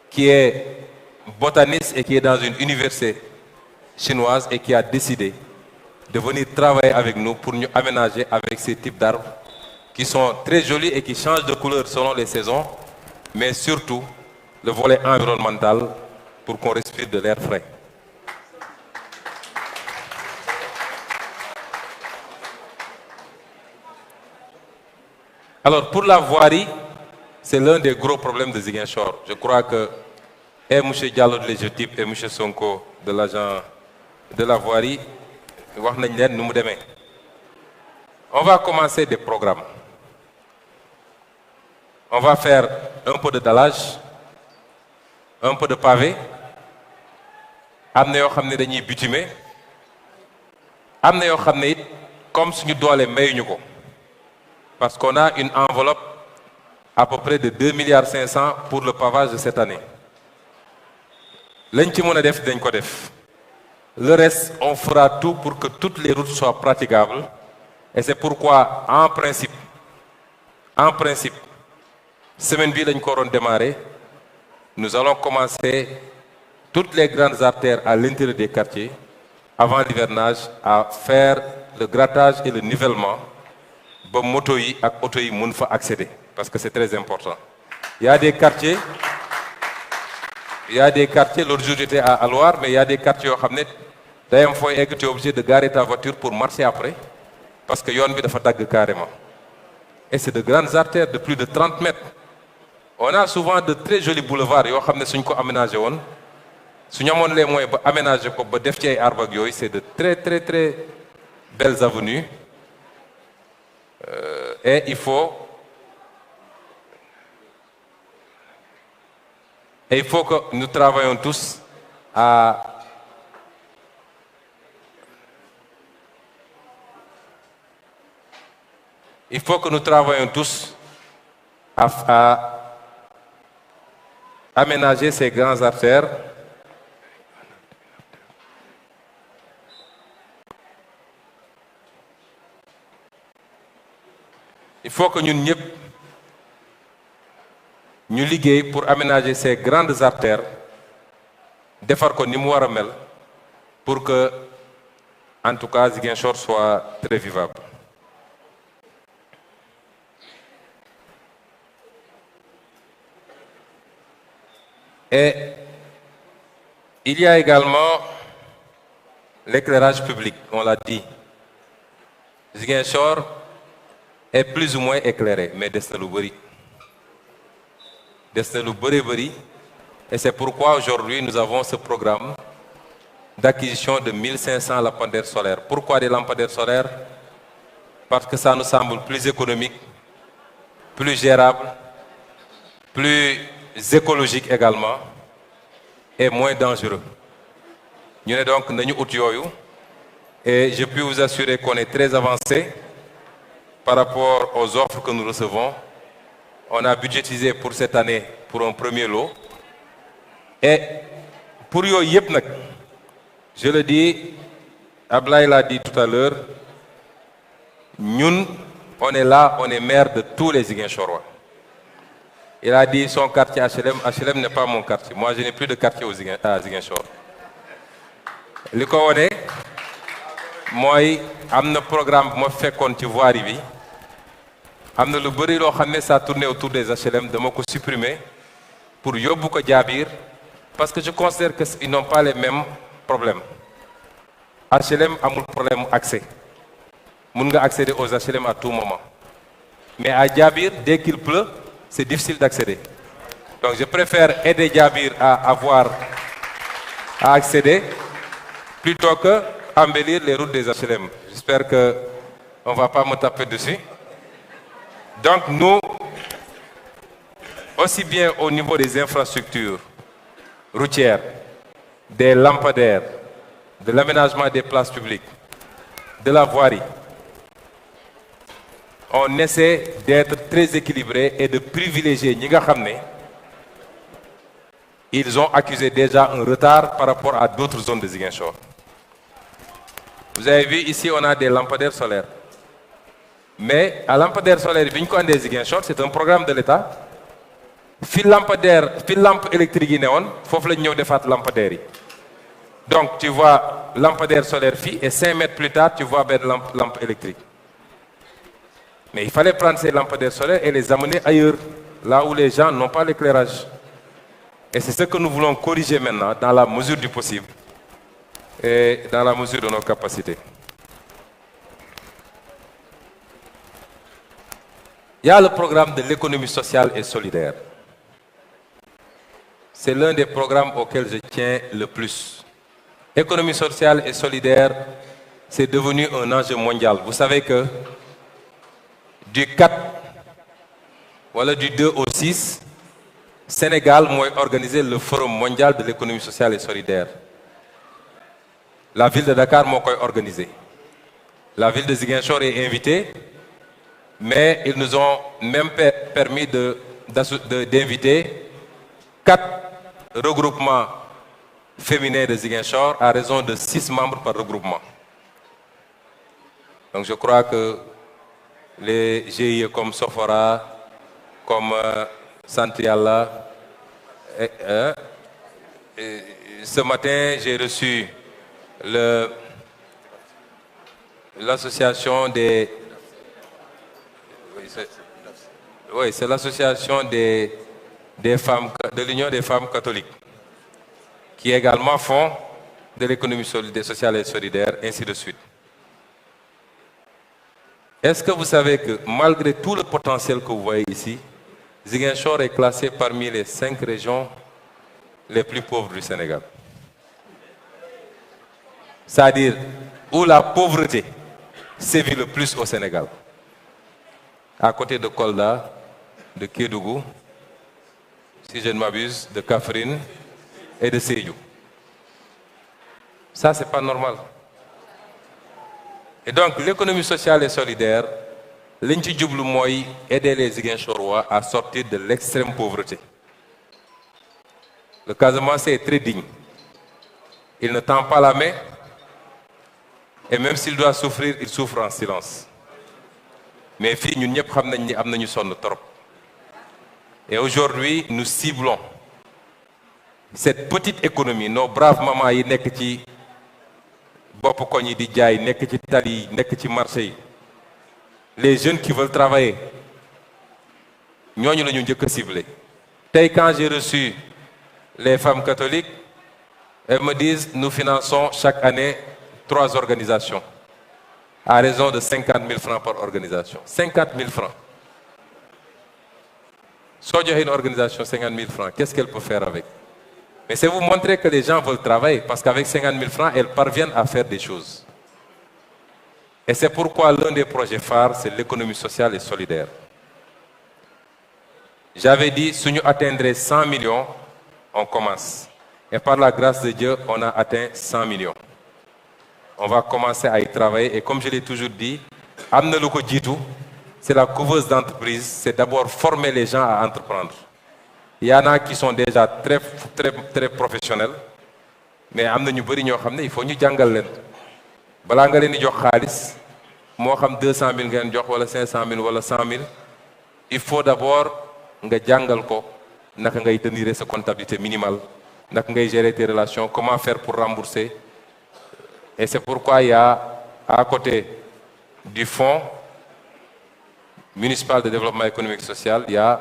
qui est botaniste et qui est dans une université chinoise et qui a décidé de venir travailler avec nous pour nous aménager avec ces types d'arbres qui sont très jolis et qui changent de couleur selon les saisons, mais surtout le volet environnemental pour qu'on respire de l'air frais. Alors pour la voirie, c'est l'un des gros problèmes de Ziguinchor. Je crois que et M. Diallo de l'Égypte et M. Sonko de l'agent de la voirie, on va commencer des programmes. On va faire un peu de dallage, un peu de pavé, amener yoo dañuy bitumer, amener yoo comme suñu doole mayuñu ko. Parce qu'on a une enveloppe à peu près de 2,5 milliards pour le pavage de cette année. Lañ ci mëna def dañ ko def. Le reste, on fera tout pour que toutes les routes soient praticables. Et c'est pourquoi, en principe, semaine bi lañ ko waroon démarrer, nous allons commencer toutes les grandes artères à l'intérieur des quartiers, avant l'hivernage, à faire le grattage et le nivellement pour que les motos et autos puissent accéder. Parce que c'est très important. Il y a des quartiers, l'autre jour j'étais à Loire, mais il y a des quartiers où tu es obligé de garer ta voiture pour marcher après, parce que yon bi dafa dag carrément. Et c'est de grandes artères de plus de 30 mètres. On a souvent de très jolis boulevards, yo xamné suñ ko aménagé won. Suñ amone les moyens ba aménager ko ba def ci ay arbre ak yoy, c'est de très très très belles avenues. Et il faut que nous travaillions tous à aménager ces grandes artères. Il faut que nous liguions pour aménager ces grandes artères, defar ko ni mu wara mel, pour que, en tout cas, Ziguinchor soit très vivable. Et il y a également l'éclairage public, on l'a dit. Ziguinchor est plus ou moins éclairé, mais des et c'est pourquoi aujourd'hui nous avons ce programme d'acquisition de 1500 lampadaires solaires. Pourquoi des lampadaires solaires? Parce que ça nous semble plus économique, plus gérable, plus écologique également et moins dangereux. Nous sommes donc nañu ut yoyu, et je peux vous assurer qu'on est très avancé par rapport aux offres que nous recevons. On a budgétisé pour cette année pour un premier lot. Et pour yoyu yep nak, je le dis, Ablaye l'a dit tout à l'heure, nous, on est là, on est maire de tous les Ziguinchorois. Il a dit son quartier HLM. HLM n'est pas mon quartier. Moi, je n'ai plus de quartier à Ziguinchor. Ce qu'on est, moi, j'ai un programme qui m'a fait qu'on tu vois arriver. Amna lu bari lo xamné ça tourne autour des HLM, de m'ako supprimer pour yobbu ko Diabir, parce que je considère que ils n'ont pas les mêmes problèmes. HLM amul problème accès. Mun nga accéder aux HLM à tout moment. Mais à Diabir, dès qu'il pleut, c'est difficile d'accéder. Donc je préfère aider Diabir à accéder plutôt que embellir les routes des HLM. J'espère qu'on ne va pas me taper dessus. Donc nous, aussi bien au niveau des infrastructures routières, des lampadaires, de l'aménagement des places publiques, de la voirie, on essaie d'être très équilibré et de privilégier ñi nga xamné ils ont accusé déjà un retard par rapport à d'autres zones de Ziguinchor. Vous avez vu, ici, on a des lampadaires solaires. Mais à lampadaire solaire, c'est un programme de l'État. Fil lampe électrique, il faut que nous fassions lampadaire. Donc, tu vois lampadaire solaire et 5 mètres plus tard, tu vois une lampe électrique. Mais il fallait prendre ces lampadaires solaires et les amener ailleurs, là où les gens n'ont pas l'éclairage. Et c'est ce que nous voulons corriger maintenant, dans la mesure du possible et dans la mesure de nos capacités. Il y a le programme de l'économie sociale et solidaire. C'est l'un des programmes auxquels je tiens le plus. Économie sociale et solidaire, c'est devenu un enjeu mondial. Vous savez que du 4, voilà, du 2 au 6, Sénégal a organisé le Forum mondial de l'économie sociale et solidaire. La ville de Dakar m'a organisé. La ville de Ziguinchor est invitée, mais ils nous ont même permis d'inviter 4 regroupements féminins de Ziguinchor à raison de 6 membres par regroupement. Donc je crois que les GIE comme Sofora, comme Santiala, ce matin j'ai reçu l'association des... Oui, c'est l'association des femmes, de l'Union des femmes catholiques, qui également font de l'économie sociale et solidaire, ainsi de suite. Est-ce que vous savez que malgré tout le potentiel que vous voyez ici, Ziguinchor est classé parmi les 5 régions les plus pauvres du Sénégal? C'est-à-dire où la pauvreté sévit le plus au Sénégal. À côté de Kolda, de Kédougou, si je ne m'abuse, de Kaffrine et de Sédhiou. Ça, c'est pas normal. Et donc, l'économie sociale et solidaire, l'Inti Djoublu Moy aider les Ziguinchorois à sortir de l'extrême pauvreté. Le Casamance est très digne. Il ne tend pas la main, et même s'il doit souffrir, il souffre en silence. Mais filles, nous savons trop. Et aujourd'hui, nous ciblons cette petite économie, nos braves mamans qui sont ici, les jeunes qui veulent travailler, nous avons ciblé. Quand j'ai reçu les femmes catholiques, elles me disent nous finançons chaque année 3 organisations à raison de 50 000 francs par organisation. 50 000 francs. Si on a une organisation 50 000 francs, qu'est-ce qu'elle peut faire avec? Mais c'est vous montrer que les gens veulent travailler, parce qu'avec 50 000 francs, elles parviennent à faire des choses. Et c'est pourquoi l'un des projets phares, c'est l'économie sociale et solidaire. J'avais dit, si nous atteindrions 100 millions, on commence. Et par la grâce de Dieu, on a atteint 100 millions. On va commencer à y travailler. Et comme je l'ai toujours dit, Amna Loko Djitou, c'est la couveuse d'entreprise, c'est d'abord former les gens à entreprendre. Il y en a qui sont déjà très professionnels, mais il faut nous djangal. Bala nga leen di jox xaalis moo xam 200 000 ngeen jox wala 500 000 wala 100 000 il faut d'abord nga jàngal ko naka ngay tenir sa comptabilité minimale naka ngay gérer tes relations, comment faire pour rembourser. Et c'est pourquoi il y a à côté du fonds municipal de développement économique et social, il y a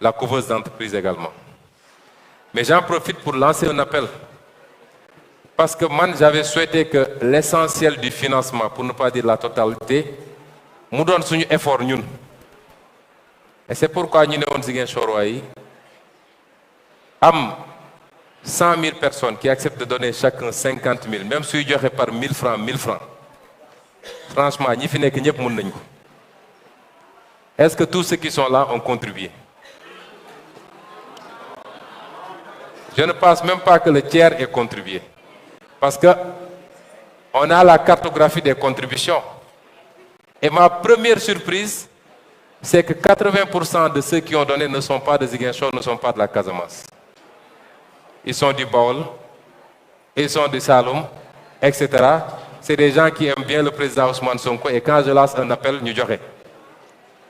la couveuse d'entreprise également. Mais j'en profite pour lancer un appel. Parce que moi, j'avais souhaité que l'essentiel du financement, pour ne pas dire la totalité, nous donne un effort. Et c'est pourquoi nous avons dit 100 000 personnes qui acceptent de donner chacun 50 000, même si ils par 1000 francs, 1000 francs. Franchement, nous finissons que nous. Est-ce que tous ceux qui sont là ont contribué? Je ne pense même pas que le tiers ait contribué. Parce qu'on a la cartographie des contributions. Et ma première surprise, c'est que 80% de ceux qui ont donné ne sont pas de Ziguinchor, ne sont pas de la Casamance. ils sont du Baol, ils sont du Saloum, etc. C'est des gens qui aiment bien le président Ousmane Sonko et quand je lance un appel, ñu joxe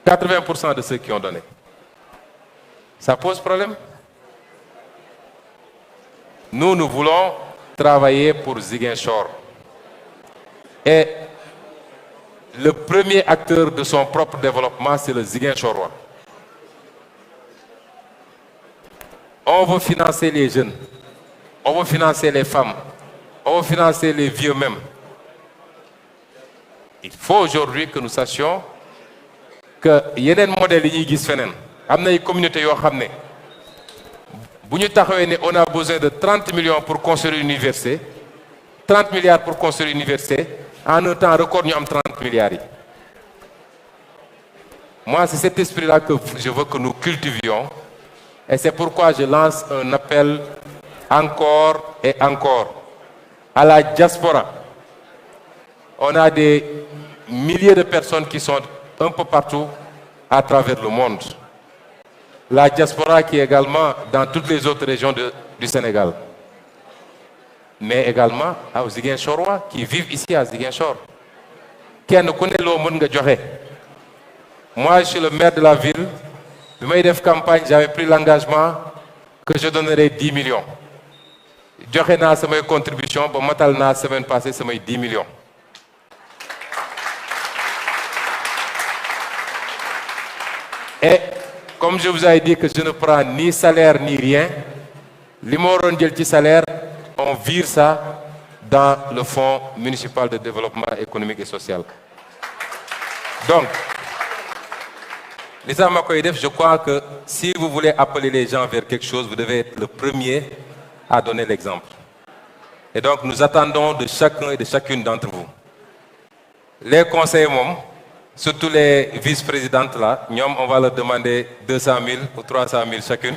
80% de ceux qui ont donné. Ça pose problème? Nous voulons travailler pour Ziguinchor. Et le premier acteur de son propre développement, c'est le Ziguinchorois. On veut financer les jeunes, on veut financer les femmes, on veut financer les vieux même. Il faut aujourd'hui que nous sachions que yeneen modèle yi ñuy gis feneen am na ay communautés yoo xam ne bu ñu taxawee ne on a besoin de 30 millions pour construire une université 30 milliards pour construire une université en un temps record ñu am 30 milliards yi. Moi c'est cet esprit-là que je veux que nous cultivions et c'est pourquoi je lance un appel encore et encore à la diaspora. On a des milliers de personnes qui sont un peu partout à travers le monde. La diaspora qui est également dans toutes les autres régions du Sénégal. Mais également aux Ziguinchorois qui vivent ici à Ziguinchor. Kenn ku ne loo mën nga joxe. Moi, je suis le maire de la ville. Bi may def campagne, j'avais pris l'engagement que je donnerais 10 millions. Joxe naa samay contribution ba matal naa semaine passée samay 10 millions. Et comme je vous ai dit que je ne prends ni salaire ni rien, li ma waroon jël ci salaire, on vire ça dans le fonds municipal de développement économique et social. Donc, les Amakoïdef, je crois que si vous voulez appeler les gens vers quelque chose, vous devez être le premier à donner l'exemple. Et donc, nous attendons de chacun et de chacune d'entre vous. Les conseillers, surtout les vice-présidentes là, on va leur demander 200 000 ou 300 000 chacune.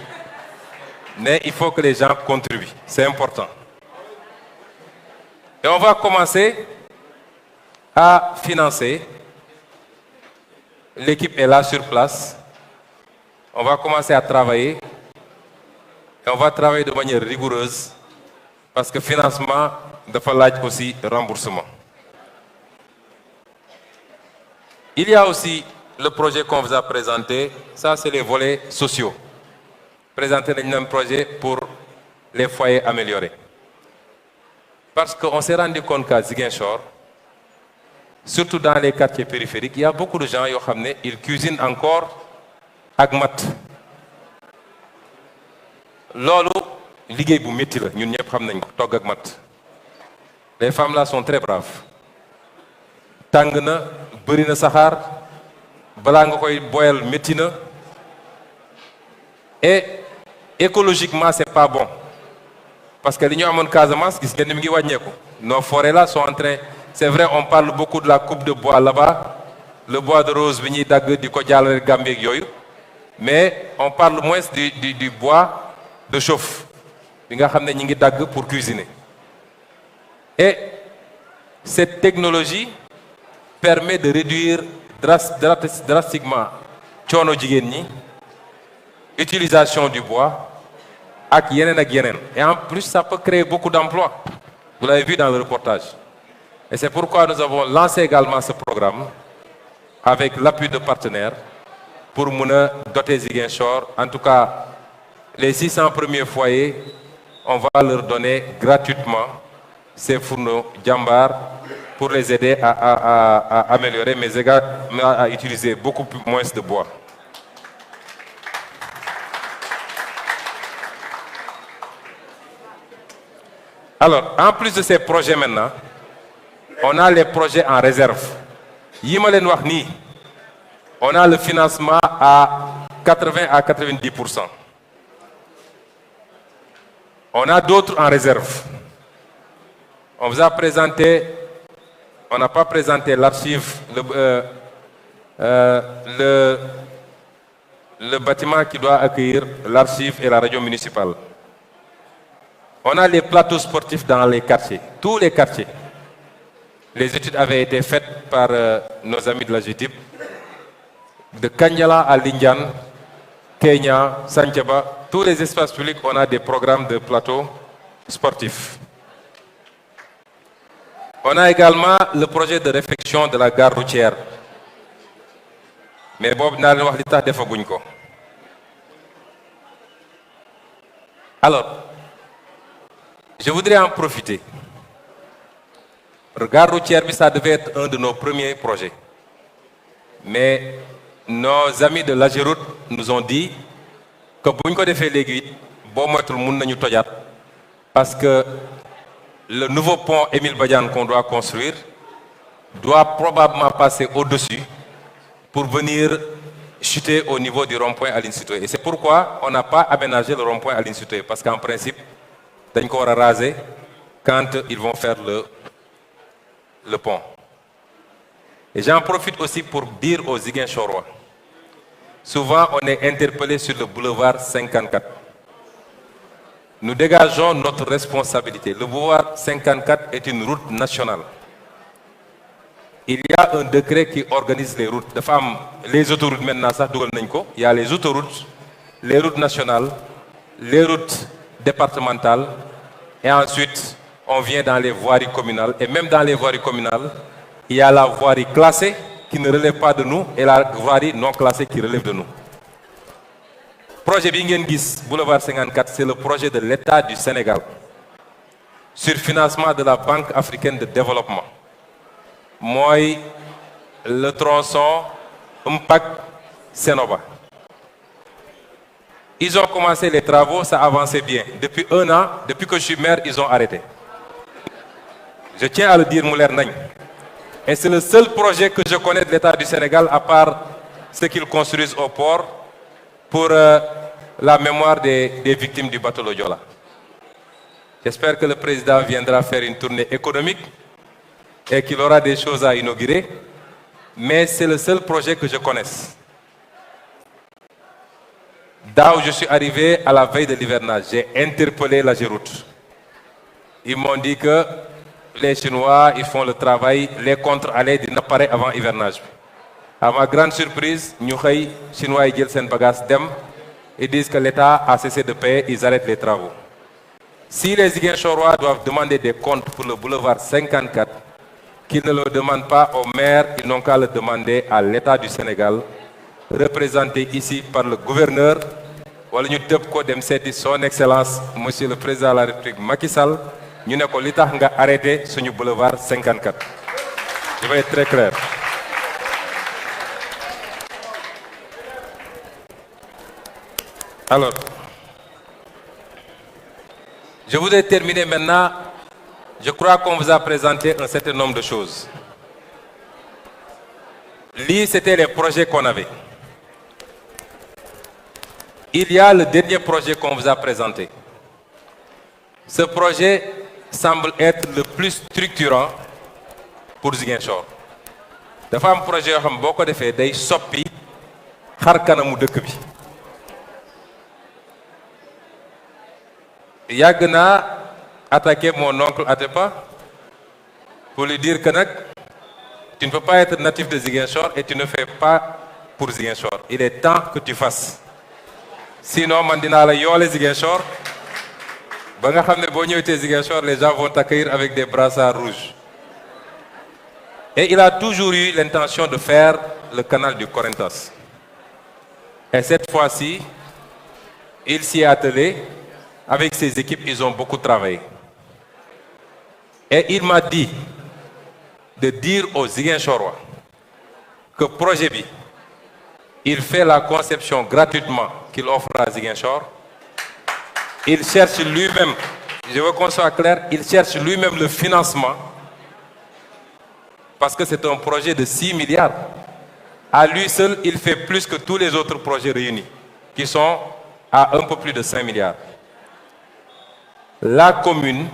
Mais il faut que les gens contribuent, c'est important. Et on va commencer à financer. L'équipe est là sur place. On va commencer à travailler. Et on va travailler de manière rigoureuse parce que financement, il faut aussi remboursement. Il y a aussi le projet qu'on vous a présenté. Ça, c'est les volets sociaux. Présenter un projet pour les foyers améliorés. Parce qu'on s'est rendu compte qu'à Ziguinchor, surtout dans les quartiers périphériques, il y a beaucoup de gens qui cuisinent encore avec mat. Lolo, liggéey bu metti la ñun ñëpp xam nañ ko togg ak mat. Les femmes là sont très braves. Tàng na, bëri na saxaar, balaa nga koy boyal metti na. Et écologiquement, c'est pas bon. Parce que li ñu amoon Casamance, gis ngeen ni mi ngi wàññeeku. Nos forêts là sont en train. C'est vrai, on parle beaucoup de la coupe de bois là-bas, le bois de rose, mais on parle moins du bois de chauffe, pour cuisiner. Et cette technologie permet de réduire drastiquement l'utilisation du bois et en plus, ça peut créer beaucoup d'emplois. Vous l'avez vu dans le reportage. Et c'est pourquoi nous avons lancé également ce programme avec l'appui de partenaires pour doter Ziguinchor. En tout cas, les 600 premiers foyers, on va leur donner gratuitement ces fourneaux Jambar pour les aider à améliorer, mais également à utiliser beaucoup moins de bois. Alors, en plus de ces projets maintenant, on a les projets en réserve. On a le financement à 80 à 90%. On a d'autres en réserve. On vous a présenté, on n'a pas présenté l'archive, le bâtiment qui doit accueillir l'archive et la radio municipale. On a les plateaux sportifs dans les quartiers, tous les quartiers. Les études avaient été faites par nos amis de la GTIP, de Kanyala à Lindian, Kenya, Santiaba, tous les espaces publics, on a des programmes de plateaux sportifs. On a également le projet de réfection de la gare routière. Mais Bob n'a pas dit que Alors, je voudrais en profiter. La gare routière, ça devait être un de nos premiers projets. Mais nos amis de l'Ageroute nous ont dit que si on a fait l'aiguille, parce que le nouveau pont Émile Badiane qu'on doit construire doit probablement passer au-dessus pour venir chuter au niveau du rond-point Aline Sitoé. Et c'est pourquoi on n'a pas aménagé le rond-point Aline Sitoé, parce qu'en principe, on va raser quand ils vont faire le pont. Et j'en profite aussi pour dire aux Ziguinchorois, souvent on est interpellé sur le boulevard 54. Nous dégageons notre responsabilité. Le boulevard 54 est une route nationale. Il y a un décret qui organise les routes. De femmes, les autoroutes maintenant, ça, il y a les autoroutes, les routes nationales, les routes départementales, et ensuite, on vient dans les voiries communales. Et même dans les voiries communales, il y a la voirie classée qui ne relève pas de nous et la voirie non classée qui relève de nous. Le projet Bingenguis, Boulevard 54, c'est le projet de l'État du Sénégal sur financement de la Banque africaine de développement. Moi, le tronçon Impact Sénoba. Ils ont commencé les travaux, ça avançait bien. Depuis un an, depuis que je suis maire, ils ont arrêté. Je tiens à le dire, Mouler Nagne. Et c'est le seul projet que je connais de l'État du Sénégal, à part ce qu'ils construisent au port, pour la mémoire des victimes du bateau Lodjola. J'espère que le président viendra faire une tournée économique et qu'il aura des choses à inaugurer. Mais c'est le seul projet que je connaisse. Là où je suis arrivé à la veille de l'hivernage, j'ai interpellé la Géroute. Ils m'ont dit que les Chinois, ils font le travail, les contre-allées n'apparaissent avant l'hivernage. À ma grande surprise, les Chinois ils disent ils disent que l'État a cessé de payer, ils arrêtent les travaux. Si les Ziguinchorois doivent demander des comptes pour le boulevard 54, qu'ils ne le demandent pas au maire, ils n'ont qu'à le demander à l'État du Sénégal, représenté ici par le gouverneur, son Excellence, Monsieur le Président de la République Macky Sall, nous avons arrêté sur le boulevard 54. Je vais être très clair. Alors, je voudrais terminer maintenant. Je crois qu'on vous a présenté un certain nombre de choses. C'était les projets qu'on avait. Il y a le dernier projet qu'on vous a présenté. Ce projet semble être le plus structurant pour Ziguinchor. dafa am projet yoo xam boo ko defee day soppi xar kanamu dëkk bi. yàgg naa attaqué mon oncle Atepa pour lui dire que tu ne peux pas être natif de Ziguinchor et tu ne fais pas pour Ziguinchor. Il est temps que tu fasses. Sinon, man dinaa la yoole Ziguinchor ba nga xam ne boo ñëwee Ziguinchor, les gens vont t'accueillir avec des brassards rouges. Et il a toujours eu l'intention de faire le canal du Corentas. Et cette fois-ci, il s'y est attelé. Avec ses équipes, ils ont beaucoup travaillé. Et il m'a dit de dire aux Ziguinchorois que projet B, il fait la conception gratuitement qu'il offre à Ziguinchor. Il cherche lui-même, je veux qu'on soit clair, il cherche lui-même le financement parce que c'est un projet de 6 milliards. À lui seul, il fait plus que tous les autres projets réunis, qui sont à un peu plus de 5 milliards. La commune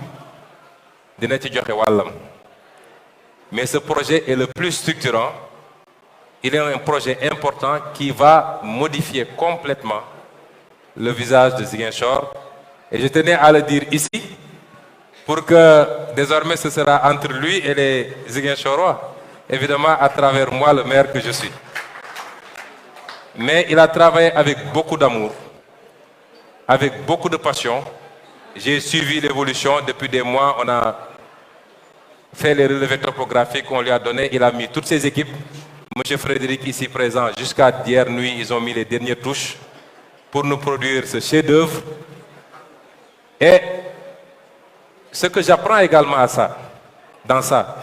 dina ci joxe wàllam. Mais ce projet est le plus structurant. Il est un projet important qui va modifier complètement le visage de Ziguinchor. Et je tenais à le dire ici pour que désormais ce sera entre lui et les Ziguinchorois, évidemment à travers moi, le maire que je suis. Mais il a travaillé avec beaucoup d'amour. avec beaucoup de passion. J'ai suivi l'évolution depuis des mois. On a fait les relevés topographiques qu'on lui a donnés. Il a mis toutes ses équipes. Monsieur Frédéric, ici présent, jusqu'à hier nuit, ils ont mis les dernières touches pour nous produire ce chef-d'œuvre. Et ce que j'apprends également dans ça,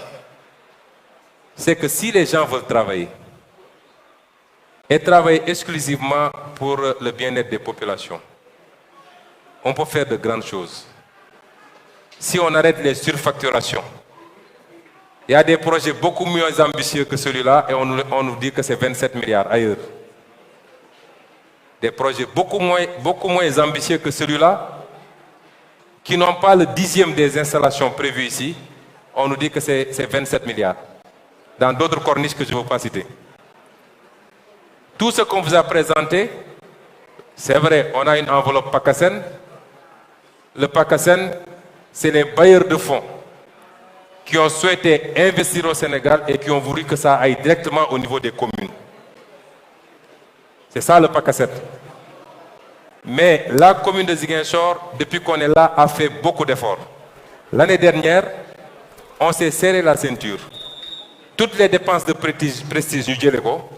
c'est que si les gens veulent travailler, et travailler exclusivement pour le bien-être des populations, on peut faire de grandes choses. Si on arrête les surfacturations, il y a des projets beaucoup moins ambitieux que celui-là et on nous dit que c'est 27 milliards ailleurs. Des projets beaucoup moins ambitieux que celui-là, qui n'ont pas le 10e des installations prévues ici, on nous dit que c'est 27 milliards. Dans d'autres corniches que je ne veux pas citer. Tout ce qu'on vous a présenté, c'est vrai, on a une enveloppe PACASEN. Le PACASEN, c'est les bailleurs de fonds qui ont souhaité investir au Sénégal et qui ont voulu que ça aille directement au niveau des communes. C'est ça le PACASEN. Mais la commune de Ziguinchor, depuis qu'on est là, a fait beaucoup d'efforts. L'année dernière, on s'est serré la ceinture. Toutes les dépenses de prestige du Djelego,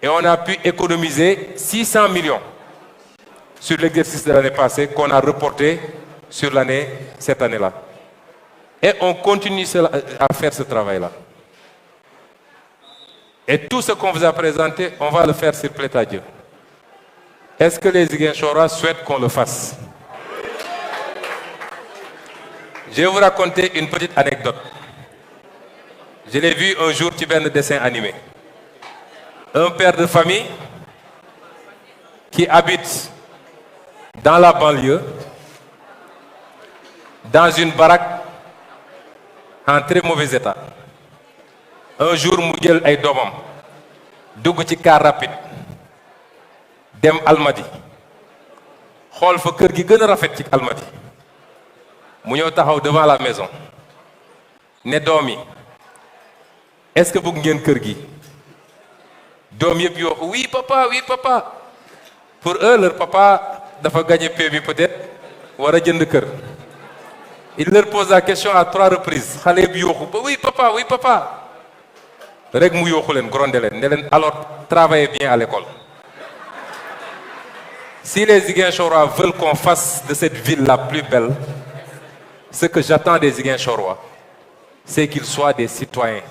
et on a pu économiser 600 millions sur l'exercice de l'année passée qu'on a reporté sur cette année-là. Et on continue à faire ce travail-là. Et tout ce qu'on vous a présenté, on va le faire s'il plaît à Dieu. Est-ce que les Ziguinchorois souhaitent qu'on le fasse? Je vais vous raconter une petite anecdote. Je l'ai vu un jour sur un dessin animé. Un père de famille qui habite dans la banlieue, dans une baraque en très mauvais état. Un jour, mu jël ay doomam dugg ci car rapide dem Almadi xool fa kër gi gën a rafet ci Almadi mu ñëw taxaw devant la maison ne doom yi est-ce que bëgg ngeen kër gi doom yëpp yoo oui papa pour eux leur papa dafa gagné PMI peut-être war a jënd kër. Il leur pose la question à 3 reprises xale bi yooxu ba oui papa rek mu yooxu leen grondé leen ne leen alors travaillez bien à l'école. Si les Ziguinchorois veulent qu'on fasse de cette ville la plus belle, ce que j'attends des Ziguinchorois, c'est qu'ils soient des citoyens.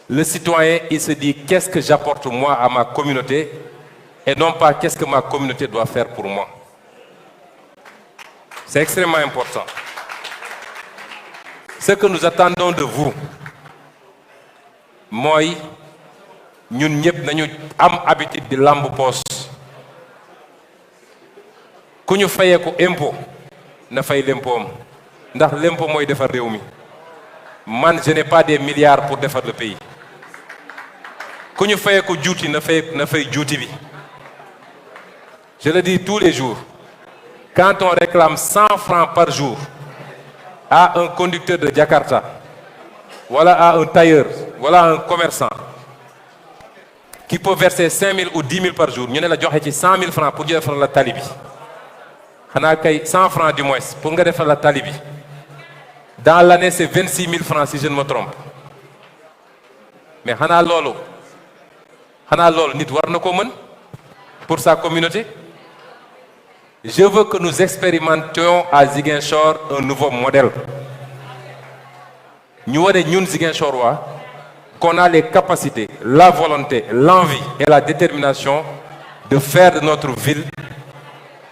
Le citoyen, il se dit qu'est-ce que j'apporte moi à ma communauté et non pas qu'est-ce que ma communauté doit faire pour moi. C'est extrêmement important. Ce que nous attendons de vous, mooy ñun ñëpp nañu am habitude di lamb poos ku ñu fayee ko impôt na fay l'impôt ndax l'impôt mooy defar réew mi man je n'ai pas des milliards pour defar le pays ku ñu fayee ko juuti na fay juuti bi. Je le dis tous les jours, quand on réclame 100 francs par jour à un conducteur de Jakarta, voilà à un tailleur, voilà à un commerçant qui peut verser 5 000 ou 10 000 par jour, nous avons joxe 100 000 francs pour faire la talibi. On a 100 francs du moins pour faire la talibi. Dans l'année, c'est 26 000 francs si je ne me trompe. Mais on a lolo nit war na ko mën pour sa communauté. Je veux que nous expérimentions à Ziguinchor un nouveau modèle. Nous avons Ziguinchorois qu'on a les capacités, la volonté, l'envie et la détermination de faire de notre ville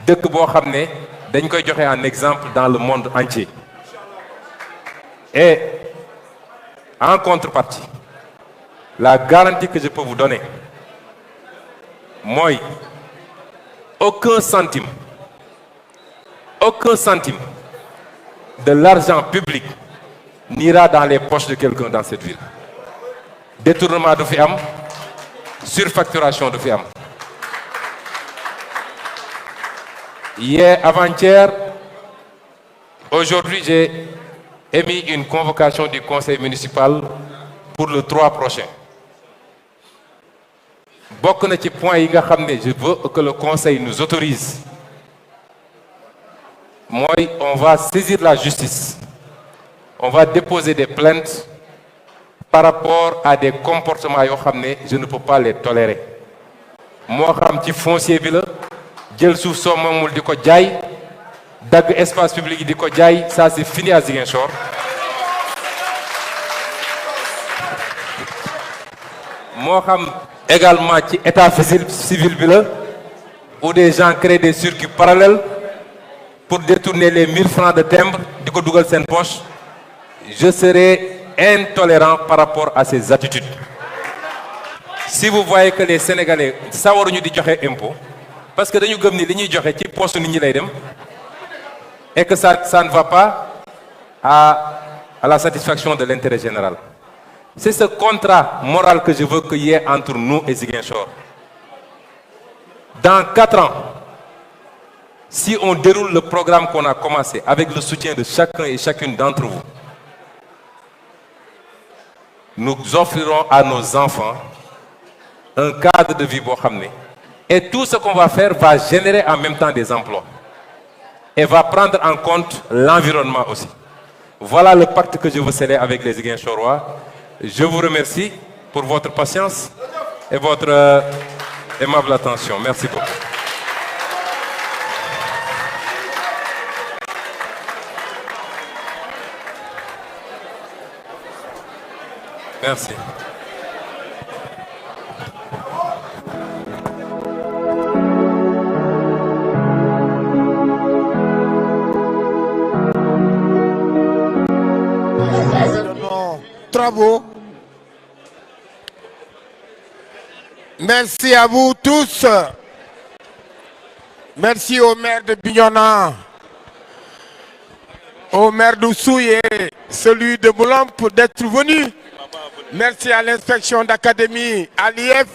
dëkk boo xam ne dañ koy joxe un exemple dans le monde entier. Et en contrepartie, la garantie que je peux vous donner, moi, aucun centime de l'argent public n'ira dans les poches de quelqu'un dans cette ville. Détournement de fiam, surfacturation de fiam. Hier, avant-hier, aujourd'hui, j'ai émis une convocation du conseil municipal pour le 3 prochain. Bokk na ci point yi nga xam ne je veux que le conseil nous autorise mooy on va saisir la justice, on va déposer des plaintes par rapport à des comportements yoo xam ne je ne peux pas les tolérer moo xam ci foncier bi la jël suuf soo moomul di ko jaay dagg espace public yi di ko jaay ça c'est fini à Ziguinchor. moo xam également ci état civil bi la où des gens créent des circuits parallèles pour détourner les 1000 francs de timbre di ko dugal seen poche. Je serai intolérant par rapport à ces attitudes. Si vous voyez que les Sénégalais sawaruñu di joxe impôt parce que dañu gëm ni li ñuy joxe ci poste nit ñi lay dem et que ça ne va pas à la satisfaction de l'intérêt général. C'est ce contrat moral que je veux qu'il y ait entre nous et Ziguinchor. Dans 4 ans, si on déroule le programme qu'on a commencé avec le soutien de chacun et chacune d'entre vous, nous offrirons à nos enfants un cadre de vie boo xam ne et tout ce qu'on va faire va générer en même temps des emplois et va prendre en compte l'environnement aussi. Voilà le pacte que je veux sceller avec les Ziguinchorois. Je vous remercie pour votre patience et votre aimable attention. Merci beaucoup. Merci.
Travaux. Merci à vous tous. Merci au maire de Bignona, au maire d'Oussouye, celui de Boulamp d'être venu. Merci à l'inspection d'académie, à l'IF.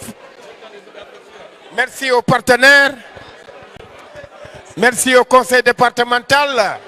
Merci aux partenaires. Merci au conseil départemental.